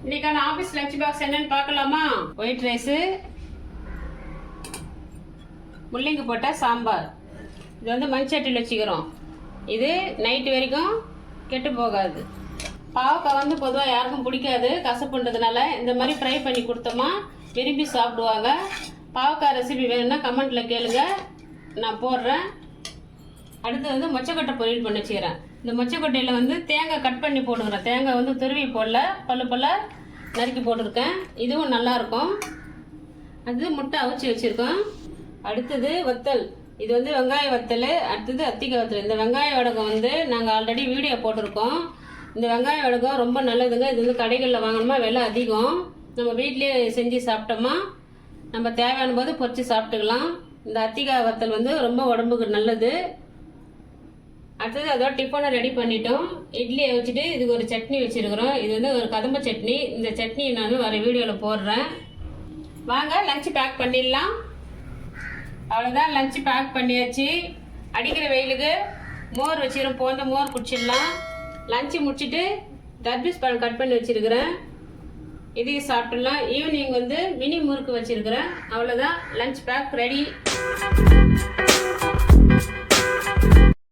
இன்னைக்கான office lunch box என்னன்னு பார்க்கலாமா? ஒயிட் ரைஸு, முள்ளங்கி போட்ட சாம்பார். இது வந்து மண்சட்டியில் வச்சுக்கிறோம். இது நைட்டு வரைக்கும் கெட்டு போகாது. பாவக்காய் வந்து பொதுவாக யாருக்கும் பிடிக்காது கசப்புன்றதுனால, இந்த மாதிரி ஃப்ரை பண்ணி கொடுத்தோமா விரும்பி சாப்பிடுவாங்க. பாவக்காய் ரெசிபி வேணும்னா கமெண்ட்டில் கேளுங்க, நான் போடுறேன். அடுத்து வந்து மொச்சக்கொட்டை பொரியல் பண்ணி வச்சுக்கிறேன். இந்த மொச்சக்கொட்டையில் வந்து தேங்காய் கட் பண்ணி போட்டுக்கிறேன். தேங்காய் வந்து துருவி போடல, பல்ல நறுக்கி போட்டிருக்கேன். இதுவும் நல்லாயிருக்கும். அது முட்டை அவிச்சு வச்சுருக்கோம். அடுத்தது வத்தல். இது வந்து வெங்காய வத்தல். அடுத்தது அத்திக்காய் வத்தல். இந்த வெங்காய வடகம் வந்து நாங்கள் ஆல்ரெடி வீடியோ போட்டிருக்கோம். இந்த வெங்காய வடகம் ரொம்ப நல்லதுங்க. இது வந்து கடைகளில் வாங்கணுமா விலை அதிகம். நம்ம வீட்லேயே செஞ்சு சாப்பிட்டோமா நம்ம தேவையான போது பொரிச்சு சாப்பிட்டுக்கலாம். இந்த அத்திக்காய் வத்தல் வந்து ரொம்ப உடம்புக்கு நல்லது. அடுத்தது அதோட டிஃபனை ரெடி பண்ணிட்டோம். இட்லியை வச்சுட்டு இதுக்கு ஒரு சட்னி வச்சுருக்குறோம். இது வந்து ஒரு கதம்ப சட்னி. இந்த சட்னியை நான் வர வீடியோவில் போடுறேன். வாங்க லஞ்சு பேக் பண்ணிடலாம். அவ்வளோதான், லஞ்சு பேக் பண்ணியாச்சு. அடிக்கிற வெயிலுக்கு மோர் வச்சுக்கிறோம். போந்த மோர் குடிச்சிடலாம். லஞ்சு முடிச்சுட்டு தர்பீஸ் பழம் கட் பண்ணி வச்சுருக்கிறேன். இதையும் சாப்பிட்டுடலாம். ஈவினிங் வந்து மினி முறுக்கு வச்சுருக்கிறேன். அவ்வளோதான், லஞ்ச் பேக் ரெடி.